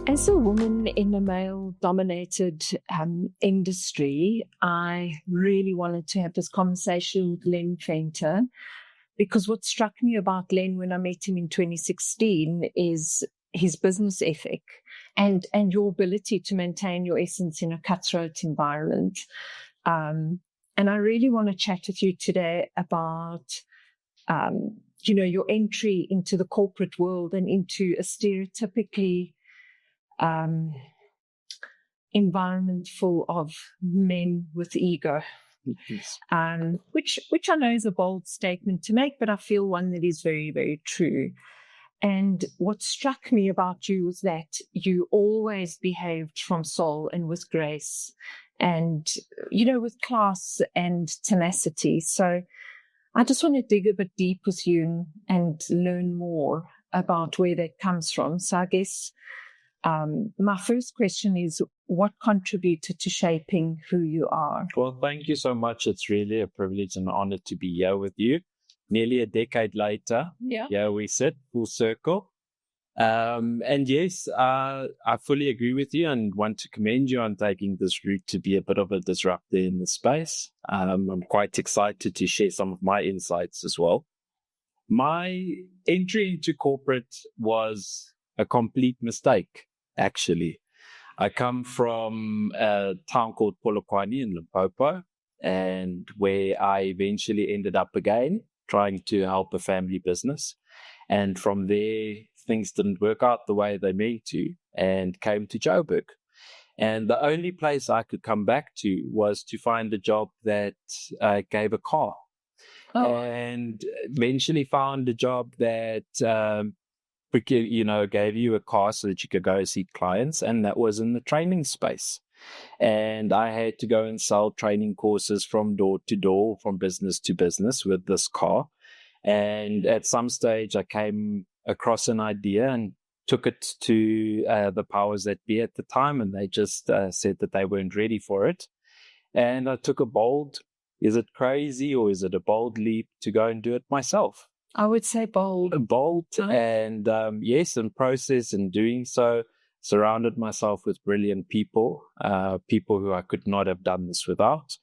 As a woman in a male-dominated industry, I really wanted to have this conversation with Len Venter, because what struck me about Len when I met him in 2016 is his business ethic and your ability to maintain your essence in a cutthroat environment. And I really want to chat with you today about your entry into the corporate world and into a stereotypically environment full of men with ego, Yes. which I know is a bold statement to make, but I feel one that is very, very true. And what struck me about you was that you always behaved from soul and with grace and, with class and tenacity. So I just want to dig a bit deep with you and learn more about where that comes from. So I guess my first question is, what contributed to shaping who you are? Well, thank you so much. It's really a privilege and an honor to be here with you. Nearly a decade later, here we sit, full circle. And yes, I fully agree with you and want to commend you on taking this route to be a bit of a disruptor in the space. I'm quite excited to share some of my insights as well. My entry into corporate was a complete mistake, actually. I come from a town called Polokwane in Limpopo, and where I eventually ended up again trying to help a family business. And from there, things didn't work out the way they meant to, and came to Joburg. And the only place I could come back to was to find a job that gave a car. Oh. And eventually found a job that gave you a car so that you could go see clients, and that was in the training space. And I had to go and sell training courses from door to door, from business to business with this car. And at some stage, I came across an idea and took it to the powers that be at the time, and they just said that they weren't ready for it. And I took a bold, is it crazy or is it a bold leap to go and do it myself? I would say bold. Bold. Right. And yes, in process in doing so, surrounded myself with brilliant people, people who I could not have done this without.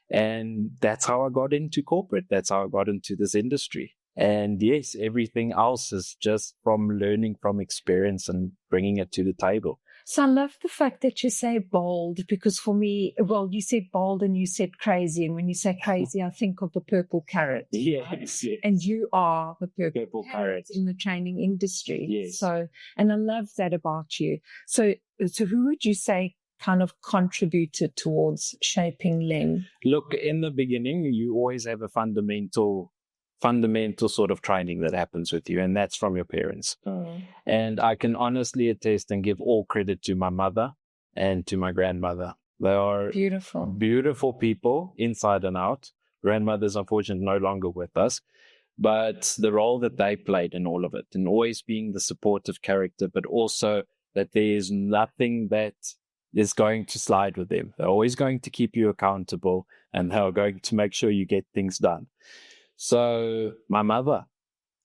And that's how I got into corporate. That's how I got into this industry. And yes, everything else is just from learning from experience and bringing it to the table. So I love the fact that you say bold, because for me, well, you said bold and you said crazy. And when you say crazy, I think of the purple carrot. Yes, yes. And you are the purple carrot in the training industry. Yes. So, and I love that about you. So who would you say kind of contributed towards shaping Len? Look, in the beginning, you always have a fundamental sort of training that happens with you, and that's from your parents. And I can honestly attest and give all credit to my mother and to my grandmother. They are beautiful people inside and out. Grandmother's unfortunately no longer with us, but the role that they played in all of it, and always being the supportive character, but also that there is nothing that is going to slide with them. They're always going to keep you accountable, and they're going to make sure you get things done. So my mother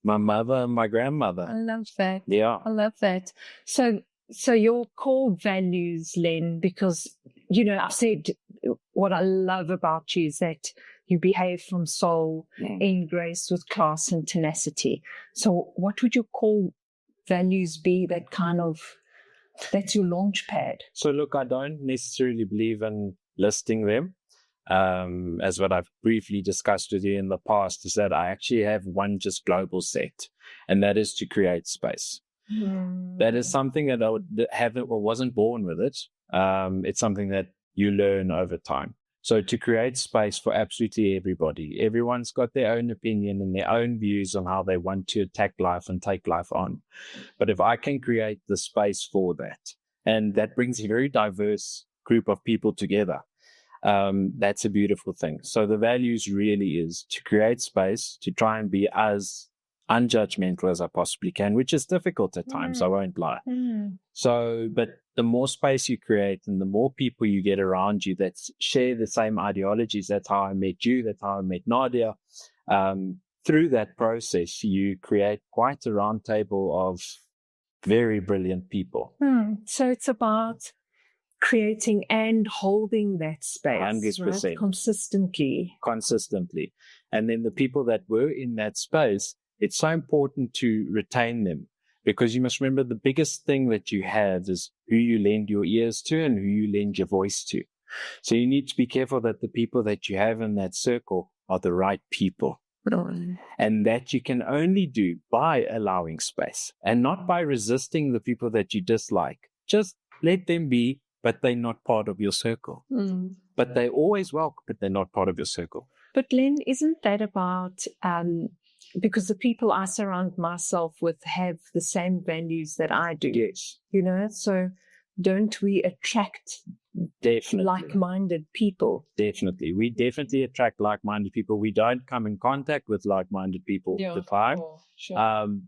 and my grandmother. I love that. Yeah. I love that. So your core values, Len, because, I've said what I love about you is that you behave from soul, in grace, with class and tenacity. So what would your core values be that's your launch pad? So look, I don't necessarily believe in listing them. As what I've briefly discussed with you in the past, is that I actually have one just global set, and that is to create space. That is something that I would have or wasn't born with it. It's something that you learn over time. So to create space for absolutely everybody. Everyone's got their own opinion and their own views on how they want to attack life and take life on. But if I can create the space for that, and that brings a very diverse group of people together, that's a beautiful thing. So the values really is to create space, to try and be as unjudgmental as I possibly can, which is difficult at times, I won't lie. So, but the more space you create and the more people you get around you that share the same ideologies, that's how I met you, that's how I met Nadia. Through that process, you create quite a round table of very brilliant people. So it's about creating and holding that space, 100%. right? Consistently. And then the people that were in that space, it's so important to retain them, because you must remember the biggest thing that you have is who you lend your ears to and who you lend your voice to. So you need to be careful that the people that you have in that circle are the right people. And that you can only do by allowing space and not by resisting the people that you dislike. Just let them be, but they're not part of your circle. But they're always welcome, but they're not part of your circle. But Len, isn't that about, because the people I surround myself with have the same values that I do? Yes. So don't we attract like-minded people? Definitely. We definitely attract like-minded people. We don't come in contact with like-minded people all the time,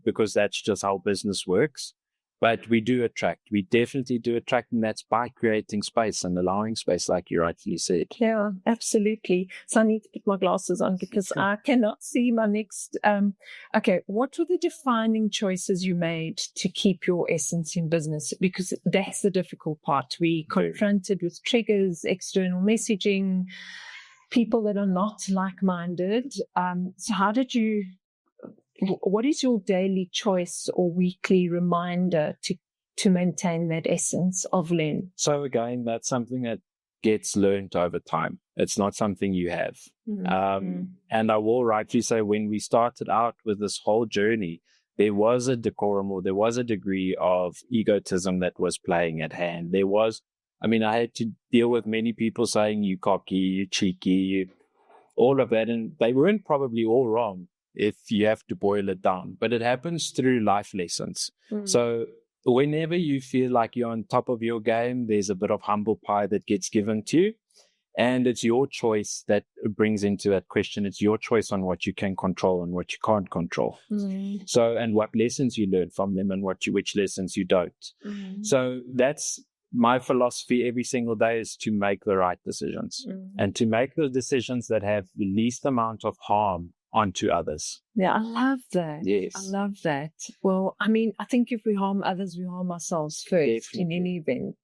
because that's just how business works. But we definitely do attract, and that's by creating space and allowing space, like you rightfully said. Yeah, absolutely. So I need to put my glasses on because I cannot see my next. Okay, what were the defining choices you made to keep your essence in business? Because that's the difficult part. We confronted with triggers, external messaging, people that are not like-minded. So how did you... What is your daily choice or weekly reminder to maintain that essence of Len? So again, that's something that gets learned over time. It's not something you have. And I will rightly say, when we started out with this whole journey, there was a decorum, or there was a degree of egotism that was playing at hand. I had to deal with many people saying, you cocky, you cheeky, all of that. And they weren't probably all wrong, if you have to boil it down, but it happens through life lessons. So whenever you feel like you're on top of your game, there's a bit of humble pie that gets given to you, and it's your choice that brings into that question. It's your choice on what you can control and what you can't control. So, and what lessons you learn from them and which lessons you don't. So that's my philosophy every single day, is to make the right decisions and to make the decisions that have the least amount of harm onto others. Yeah, I love that. Yes. I love that. Well, I think if we harm others, we harm ourselves first. Definitely. In any event.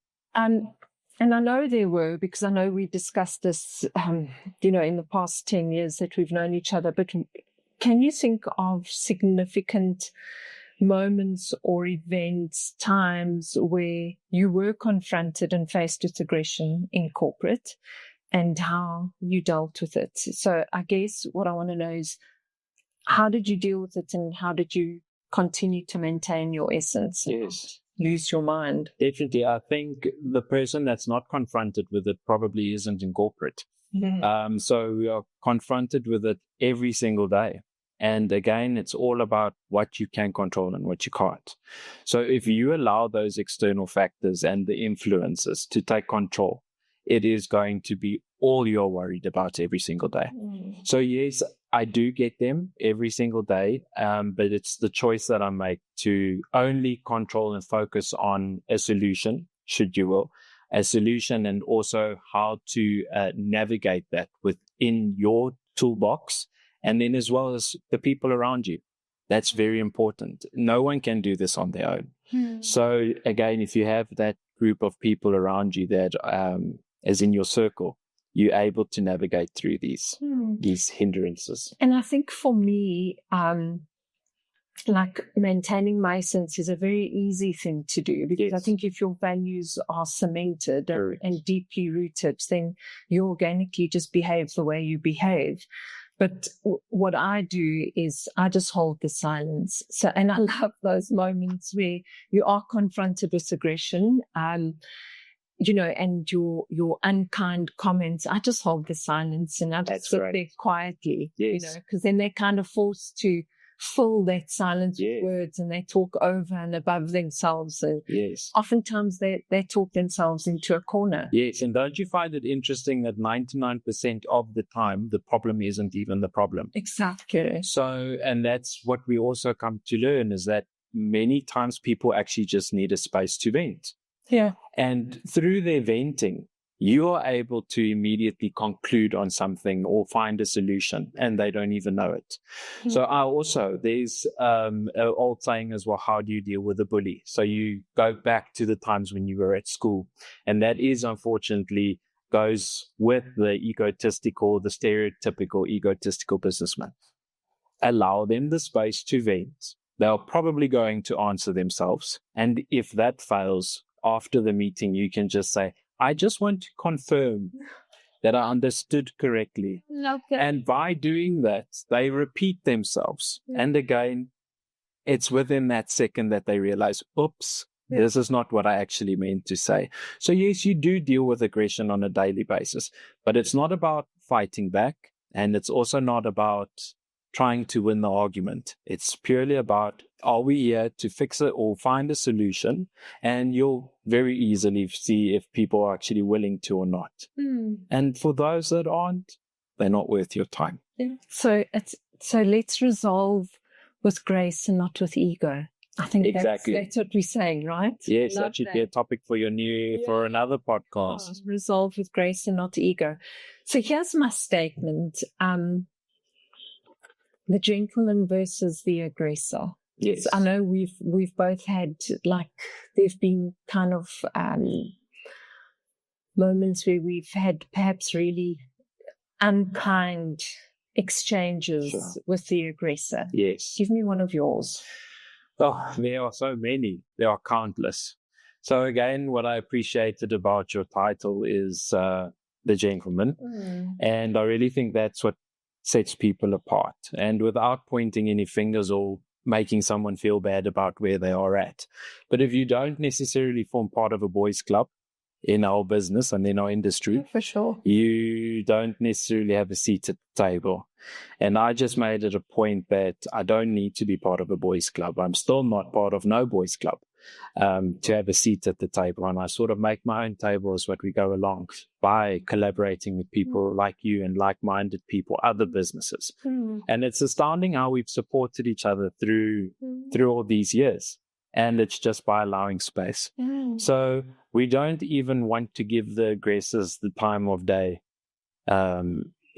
And I know there were, because I know we discussed this, in the past 10 years that we've known each other, but can you think of significant moments or events, times where you were confronted and faced with aggression in corporate, and how you dealt with it? So I guess what I want to know is, how did you deal with it, and how did you continue to maintain your essence? Yes. Lose your mind? Definitely. I think the person that's not confronted with it probably isn't in corporate. So we are confronted with it every single day. And again, it's all about what you can control and what you can't. So if you allow those external factors and the influences to take control, it is going to be all you're worried about every single day. So yes, I do get them every single day, but it's the choice that I make to only control and focus on a solution, should you will, a solution, and also how to navigate that within your toolbox, and then as well as the people around you. That's very important. No one can do this on their own. So again, if you have that group of people around you that as in your circle, you're able to navigate through these hindrances. And I think for me, like maintaining my essence is a very easy thing to do, because I think if your values are cemented and deeply rooted, then you organically just behave the way you behave. But what I do is I just hold the silence. So, and I love those moments where you are confronted with aggression, and your unkind comments. I just hold the silence and I just sit there quietly, because then they're kind of forced to fill that silence with words, and they talk over and above themselves. And oftentimes they talk themselves into a corner. Yes, and don't you find it interesting that 99% of the time, the problem isn't even the problem? Exactly. So, and that's what we also come to learn, is that many times people actually just need a space to vent. Yeah. And through their venting, you are able to immediately conclude on something or find a solution, and they don't even know it. So there's an old saying as well, how do you deal with a bully? So you go back to the times when you were at school, and that is unfortunately goes with the egotistical, the stereotypical egotistical businessman. Allow them the space to vent. They're probably going to answer themselves. And if that fails, after the meeting, you can just say, I just want to confirm that I understood correctly. Okay. And by doing that, they repeat themselves. Yeah. And again, it's within that second that they realize, oops, this is not what I actually meant to say. So yes, you do deal with aggression on a daily basis, but it's not about fighting back. And it's also not about trying to win the argument. It's purely about, are we here to fix it or find a solution? And you'll very easily see if people are actually willing to or not. And for those that aren't, they're not worth your time. Yeah. So let's resolve with grace and not with ego. I think exactly. That's what we're saying, right? Yes, that should be a topic for for another podcast. Resolve with grace and not ego. So here's my statement. The gentleman versus the aggressor. Yes. I know we've both had, like, there've been kind of moments where we've had perhaps really unkind exchanges with the aggressor. Yes. Give me one of yours. Oh, there are so many. There are countless. So again, what I appreciated about your title is the gentleman. And I really think that's what sets people apart. And without pointing any fingers or making someone feel bad about where they are at. But if you don't necessarily form part of a boys' club in our business and in our industry, for sure, you don't necessarily have a seat at the table. And I just made it a point that I don't need to be part of a boys' club. I'm still not part of no boys' club to have a seat at the table. And I sort of make my own table as what we go along by collaborating with people like you and like-minded people, other businesses. And it's astounding how we've supported each other through all these years. And it's just by allowing space. So we don't even want to give the aggressors the time of day.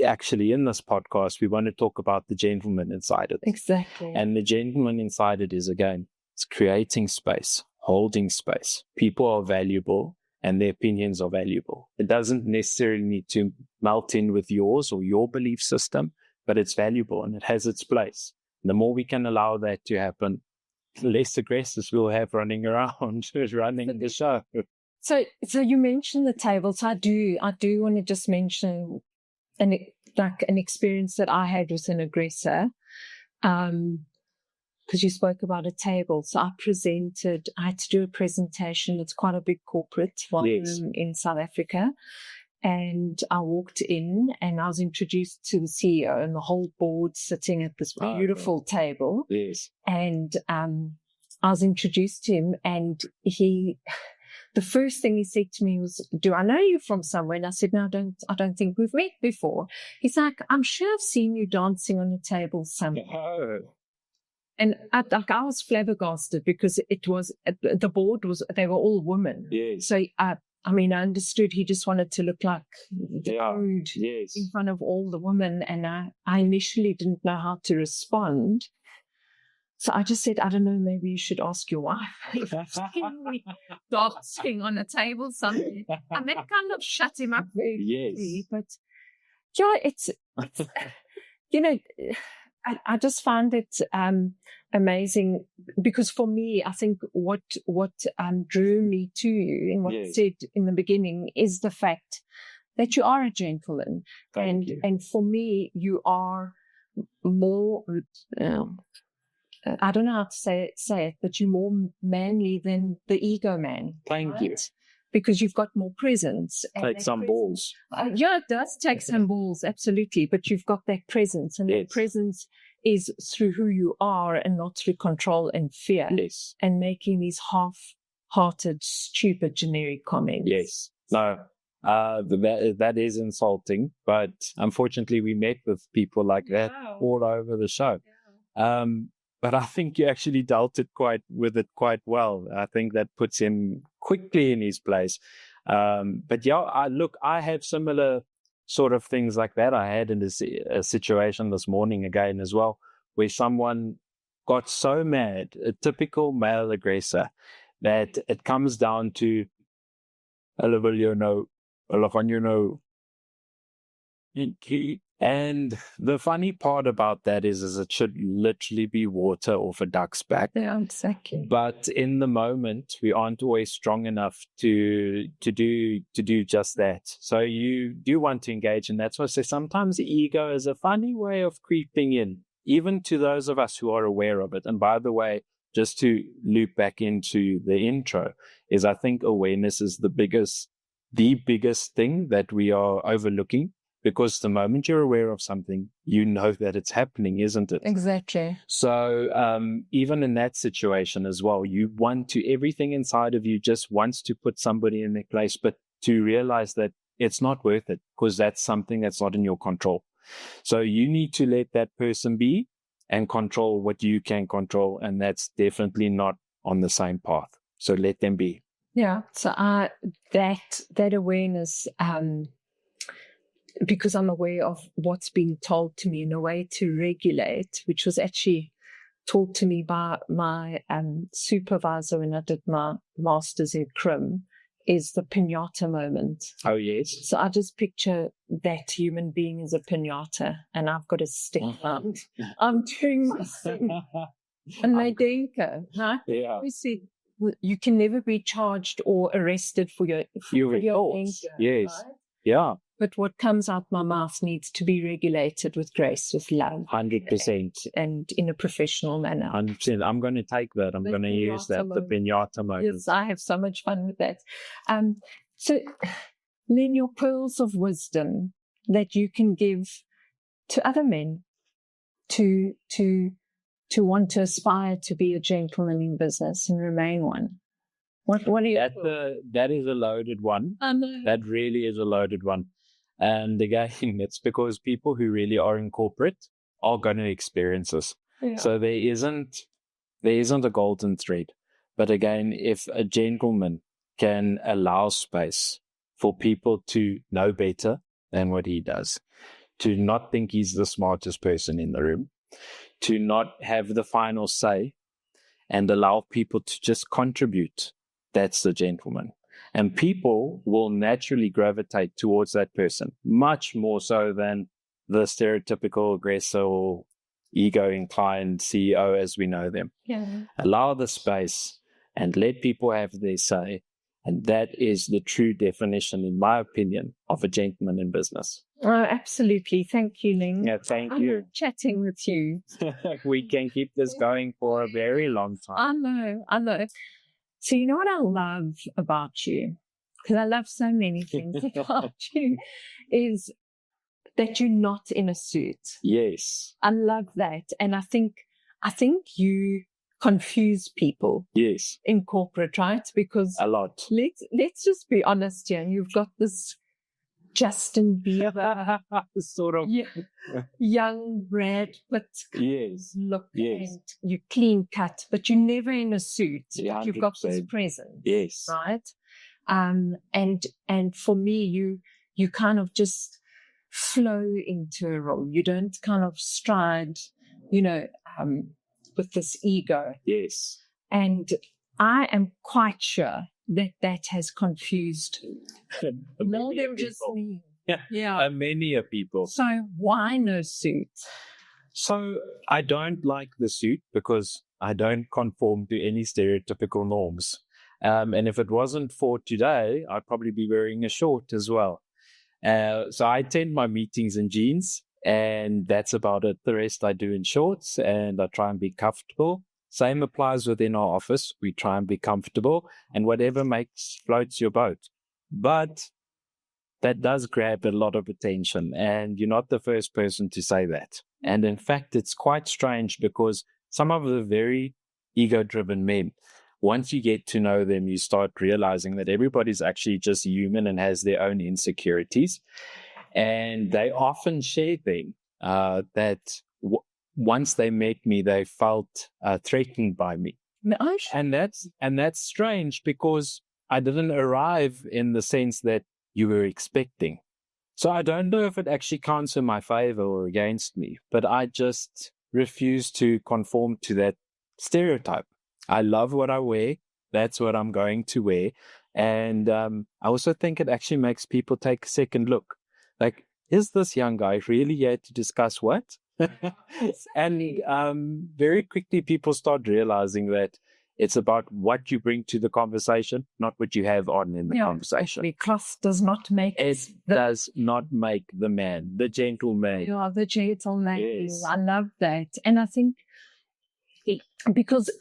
Actually, in this podcast, we want to talk about the gentleman inside it. Exactly. And the gentleman inside it is, again, it's creating space, holding space. People are valuable and their opinions are valuable. It doesn't necessarily need to melt in with yours or your belief system, but it's valuable and it has its place. The more we can allow that to happen, less aggressors we'll have running around, running the show. So you mentioned the table. So I do want to just mention an experience that I had with an aggressor, because you spoke about a table. So I had to do a presentation. It's quite a big corporate one in South Africa. And I walked in and I was introduced to the CEO and the whole board sitting at this beautiful table. Yes. And I was introduced to him, and the first thing he said to me was, "Do I know you from somewhere?" And I said, "No, I don't think we've met before." He's like, "I'm sure I've seen you dancing on a table somewhere." Oh. And I was flabbergasted because the board they were all women. Yes. So I understood he just wanted to look like the prude in front of all the women. And I initially didn't know how to respond. So I just said, "I don't know, maybe you should ask your wife if you've seen me dancing on a table somewhere." And that kind of shut him up very quickly. But it's I just found it amazing, because for me, I think what drew me to you and what I said in the beginning is the fact that you are a gentleman. And for me, you are more, I don't know how to say it, but you're more manly than the ego man. Thank you. Because you've got more presence. Take some balls. It does take some balls, absolutely. But you've got that presence. And that presence is through who you are and not through control and fear. Yes. And making these half-hearted, stupid, generic comments. Yes. No, that is insulting. But unfortunately, we met with people like that all over the show. Yeah. But I think you actually dealt with it quite well. I think that puts him quickly in his place. But yeah, I have similar sort of things like that. I had in a situation this morning again as well, where someone got so mad, a typical male aggressor, that it comes down to, and the funny part about that is it should literally be water off a duck's back. Yeah, exactly. But in the moment, we aren't always strong enough to do just that. So you do want to engage, and that's why I say sometimes ego is a funny way of creeping in, even to those of us who are aware of it. And by the way, just to loop back into the intro, is I think awareness is the biggest thing that we are overlooking. Because the moment you're aware of something, you know that it's happening, isn't it? Exactly. So even in that situation as well, everything inside of you just wants to put somebody in their place, but to realize that it's not worth it because that's something that's not in your control. So you need to let that person be and control what you can control. And that's definitely not on the same path. So let them be. Yeah. So that awareness, because I'm aware of what's being told to me in a way to regulate, which was actually taught to me by my supervisor when I did my master's at CRIM, is the pinata moment. Oh, yes. So I just picture that human being as a pinata, and I've got a stick around. I'm doing this thing. And they denker, right? Yeah. We see you can never be charged or arrested for your thoughts. Yes. Right? Yeah. But what comes out my mouth needs to be regulated with grace, with love. 100%. And in a professional manner. 100%. I'm going to take that. I'm going to use that, the pinata moment. Yes, I have so much fun with that. So, Len, your pearls of wisdom that you can give to other men to want to aspire to be a gentleman in business and remain one. What are you? That is a loaded one. I know. That really is a loaded one. And again, it's because people who really are in corporate are going to experience this. Yeah. So there isn't a golden thread. But again, if a gentleman can allow space for people to know better than what he does, to not think he's the smartest person in the room, to not have the final say, and allow people to just contribute, that's the gentleman. And people will naturally gravitate towards that person, much more so than the stereotypical aggressor or ego-inclined CEO as we know them. Yeah. Allow the space and let people have their say. And that is the true definition, in my opinion, of a gentleman in business. Oh, absolutely. Thank you, Len. Yeah, thank you. Chatting with you. We can keep this going for a very long time. I know. So you know what I love about you, because I love so many things about you, is that you're not in a suit. Yes. I love that. And I think you confuse people. Yes. In corporate, right? Because a lot. Let's just be honest here. You've got this Justin Bieber sort of young Brad Pitt look, yes. and you clean cut, but you're never in a suit. But you've got this presence, yes, right? And for me, you kind of just flow into a role. You don't kind of stride, with this ego. Yes, and I am quite sure that has confused more than just me. Yeah. Many people. So why no suit? So I don't like the suit because I don't conform to any stereotypical norms. And if it wasn't for today, I'd probably be wearing a short as well. So I attend my meetings in jeans, and that's about it. The rest I do in shorts, and I try and be comfortable. Same applies within our office. We try and be comfortable, and whatever floats your boat. But that does grab a lot of attention, and you're not the first person to say that. And in fact, it's quite strange because some of the very ego-driven men, once you get to know them, you start realizing that everybody's actually just human and has their own insecurities. And they often share things that once they met me, they felt threatened by me. And that's strange because I didn't arrive in the sense that you were expecting. So I don't know if it actually counts in my favor or against me, but I just refuse to conform to that stereotype. I love what I wear. That's what I'm going to wear. And I also think it actually makes people take a second look. Like, is this young guy really here to discuss what? And very quickly, people start realizing that it's about what you bring to the conversation, not what you have on in the conversation. The cloth does not make does not make the man, the gentleman. You are the gentleman. Yes. I love that. And I think because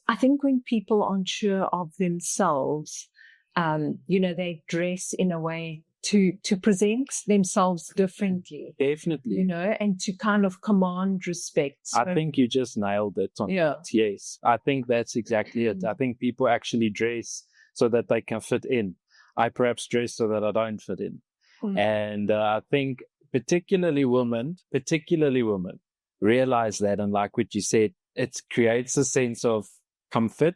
I think when people aren't sure of themselves, they dress in a way to present themselves differently. Definitely. And to kind of command respect. So, I think you just nailed it. Yes. I think that's exactly it. I think people actually dress so that they can fit in. I perhaps dress so that I don't fit in. And I think particularly women realize that. And like what you said, it creates a sense of comfort.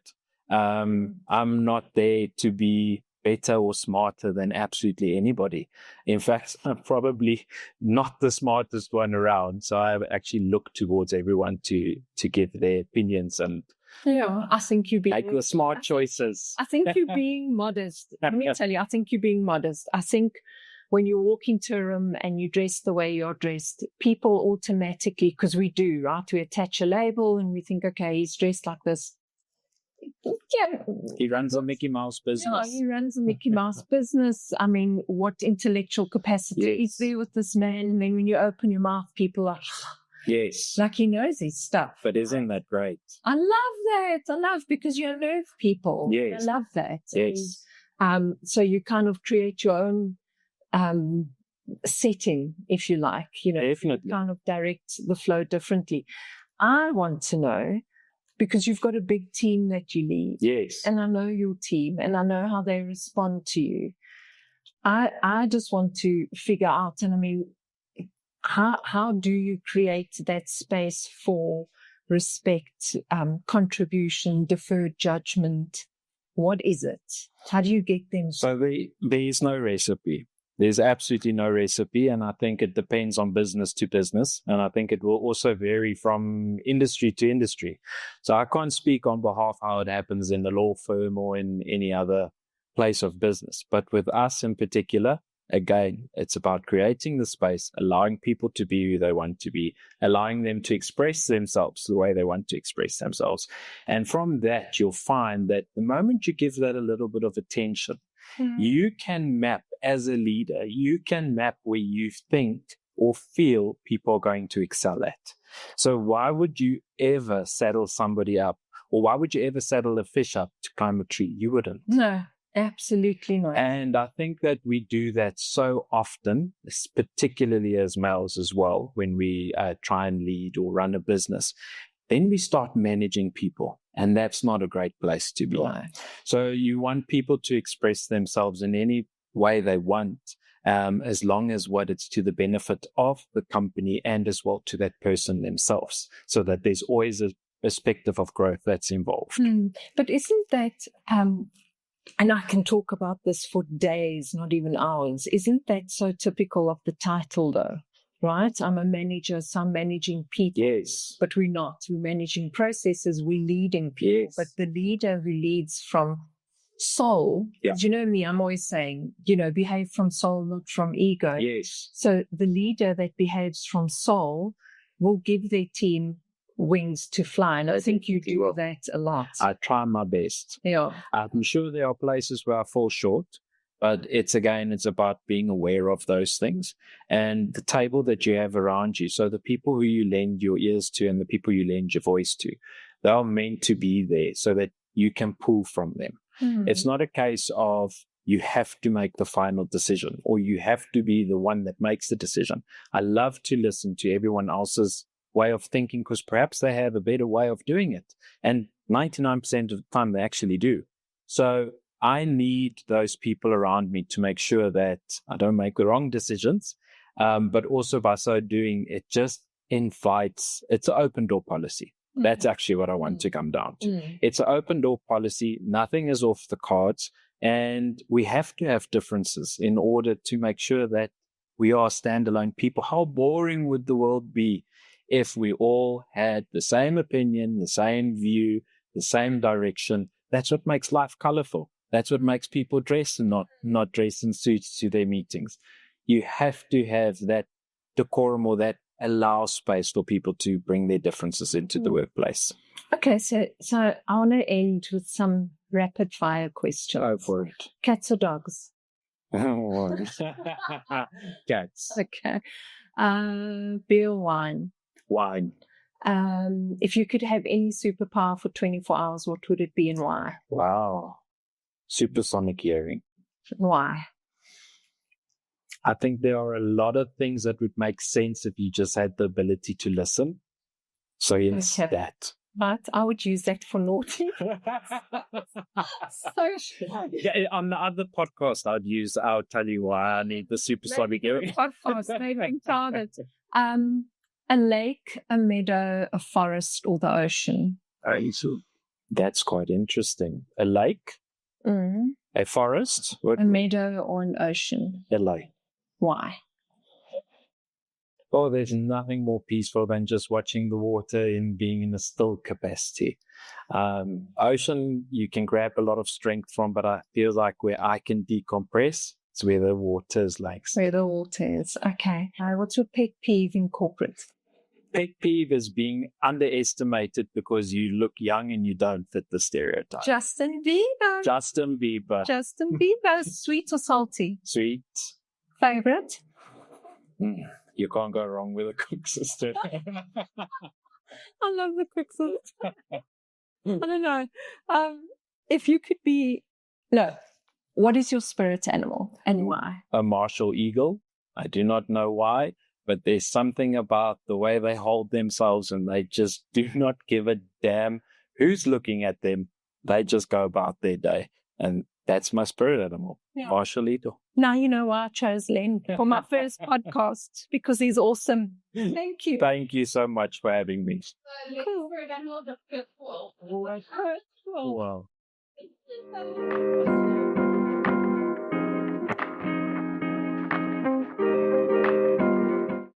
I'm not there to be better or smarter than absolutely anybody. In fact, I'm probably not the smartest one around. So I actually look towards everyone to give their opinions and I think you make the smart choices. I think you're being modest. Let me tell you, I think you're being modest. I think when you walk into a room and you dress the way you're dressed, people automatically, because we do, right? We attach a label and we think, okay, he's dressed like this. Yeah. He runs a Mickey Mouse business. Yeah, he runs a Mickey Mouse business. I mean, what intellectual capacity is there with this man? And then when you open your mouth, people are... Yes. Like he knows his stuff. But isn't that great? I love that. I love because you nerve people. Yes. I love that. Yes. So you kind of create your own setting, if you like. Definitely. Kind of direct the flow differently. I want to know, because you've got a big team that you lead. Yes. And I know your team and I know how they respond to you. I just want to figure out, and I mean, how do you create that space for respect, contribution, deferred judgment? What is it? How do you get them? So there is no recipe. There's absolutely no recipe, and I think it depends on business to business, and I think it will also vary from industry to industry. So I can't speak on behalf how it happens in the law firm or in any other place of business. But with us in particular, again, it's about creating the space, allowing people to be who they want to be, allowing them to express themselves the way they want to express themselves. And from that, you'll find that the moment you give that a little bit of attention, you can map as a leader, you can map where you think or feel people are going to excel at. So why would you ever saddle somebody up, or why would you ever saddle a fish up to climb a tree? You wouldn't. No. Absolutely not. And I think that we do that so often, particularly as males as well, when we try and lead or run a business. Then we start managing people, and that's not a great place to be. Right. So you want people to express themselves in any way they want, as long as what it's to the benefit of the company and as well to that person themselves, so that there's always a perspective of growth that's involved. But isn't that... and I can talk about this for days, not even hours. Isn't that so typical of the title, though? Right? I'm a manager, so I'm managing people. Yes. But we're not. We're managing processes. We're leading people. Yes. But the leader who leads from soul, you know me, I'm always saying, behave from soul, not from ego. Yes. So the leader that behaves from soul will give their team wings to fly. And I think you do that a lot. I try my best. Yeah. I'm sure there are places where I fall short, but it's about being aware of those things and the table that you have around you. So the people who you lend your ears to and the people you lend your voice to, they are meant to be there so that you can pull from them. It's not a case of you have to make the final decision or you have to be the one that makes the decision. I love to listen to everyone else's way of thinking because perhaps they have a better way of doing it. And 99% of the time they actually do. So I need those people around me to make sure that I don't make the wrong decisions. But also by so doing, it just invites, it's an open door policy. That's actually what I want to come down to. Mm. It's an open door policy. Nothing is off the cards. And we have to have differences in order to make sure that we are standalone people. How boring would the world be if we all had the same opinion, the same view, the same direction? That's what makes life colorful. That's what makes people dress and not dress in suits to their meetings. You have to have that decorum or that allow space for people to bring their differences into the workplace. Okay, so I want to end with some rapid fire questions. Go for it. Cats or dogs? Cats. Okay. Beer or wine? Wine. If you could have any superpower for 24 hours, what would it be and why? Wow. Supersonic hearing. Why? I think there are a lot of things that would make sense if you just had the ability to listen. So yes, Okay. that. But I would use that for naughty. Yeah, on the other podcast, I'll tell you why I need the supersonic hearing. Podcast, maybe target. A lake, a meadow, a forest, or the ocean? That's quite interesting. A lake, a forest, A meadow or an ocean? a lake. Why? Oh, there's nothing more peaceful than just watching the water and being in a still capacity. Ocean, you can grab a lot of strength from, but I feel like where I can decompress, it's where the water is lakes. Where the water is. Okay. What's your pet peeve in corporate? Pet peeve is being underestimated because you look young and you don't fit the stereotype. Justin Bieber. Justin Bieber. Justin Bieber. Sweet or salty? Sweet. Favorite? You can't go wrong with a cook sister. I love the quick sauce. I don't know. If you could be... No. What is your spirit animal and why? A martial eagle. I do not know why, but there's something about the way they hold themselves and they just do not give a damn who's looking at them. They just go about their day. And that's my spirit animal, martial eagle. Now you know why I chose Len for my first podcast, because he's awesome. Thank you. Thank you so much for having me. Cool. Wow.